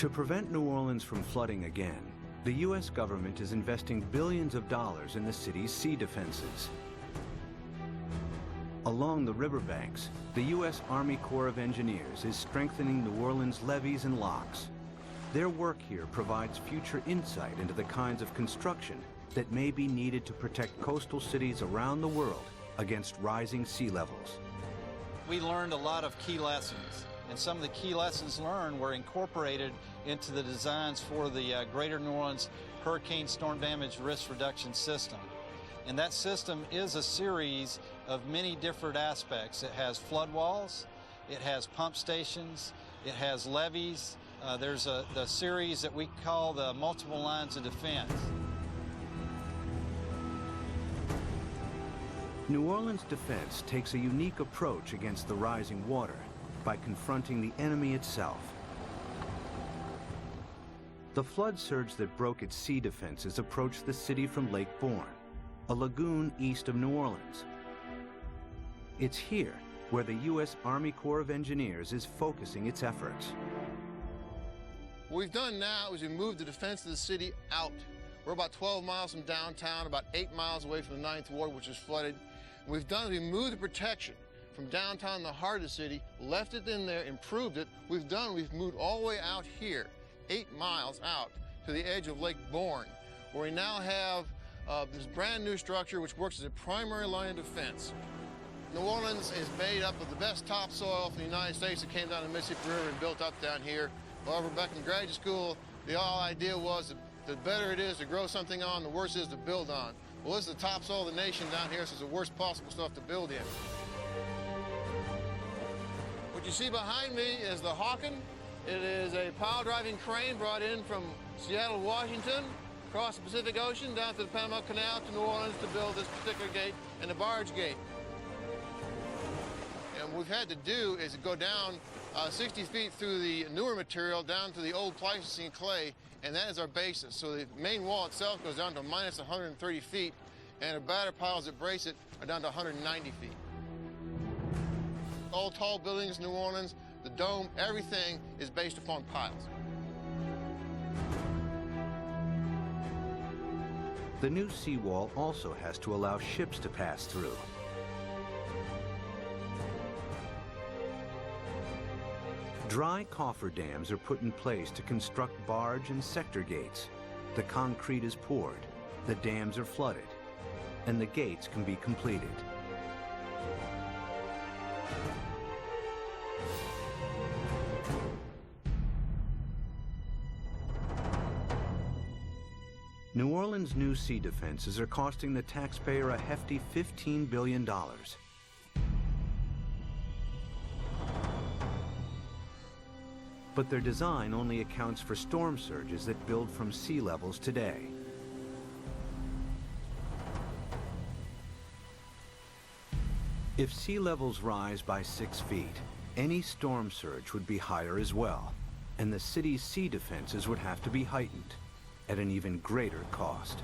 To prevent New Orleans from flooding again, the U.S. government is investing billions of dollars in the city's sea defenses. Along the riverbanks, the U.S. Army Corps of Engineers is strengthening New Orleans' levees and locks. Their work here provides future insight into the kinds of construction that may be needed to protect coastal cities around the world against rising sea levels. We learned a lot of key lessons, and some of the key lessons learned were incorporated into the designs for the Greater New Orleans Hurricane Storm Damage Risk Reduction System. And that system is a series of many different aspects. It has flood walls, it has pump stations, it has levees. There's the series that we call the multiple lines of defense. New Orleans defense takes a unique approach against the rising water by confronting the enemy itself. The flood surge that broke its sea defenses approached the city from Lake Borgne, a lagoon east of New Orleans. It's here where the U.S. Army Corps of Engineers is focusing its efforts. What we've done now is we moved the defense of the city out. We're about 12 miles from downtown, about 8 miles away from the 9th Ward, which is flooded. What we've done is we moved the protection from downtown, the heart of the city, left it in there, improved it. We've moved all the way out here, 8 miles out to the edge of Lake Borgne, where we now have this brand new structure which works as a primary line of defense. New Orleans is made up of the best topsoil from the United States that came down the Mississippi River and built up down here. However, back in graduate school, the whole idea was that the better it is to grow something on, the worse it is to build on. Well, this is the topsoil of the nation down here, so it's the worst possible stuff to build in. What you see behind me is the Hawken. It is a pile-driving crane brought in from Seattle, Washington, across the Pacific Ocean, down to the Panama Canal to New Orleans to build this particular gate and the barge gate. And what we've had to do is go down 60 feet through the newer material down to the old Pleistocene clay, and that is our basis. So the main wall itself goes down to minus 130 feet, and the batter piles that brace it are down to 190 feet. All tall buildings in New Orleans, the dome, everything is based upon piles. The new seawall also has to allow ships to pass through. Dry cofferdams are put in place to construct barge and sector gates. The concrete is poured, the dams are flooded, and the gates can be completed. New Orleans' new sea defenses are costing the taxpayer a hefty $15 billion. But their design only accounts for storm surges that build from sea levels today. If sea levels rise by 6 feet, any storm surge would be higher as well, and the city's sea defenses would have to be heightened at an even greater cost.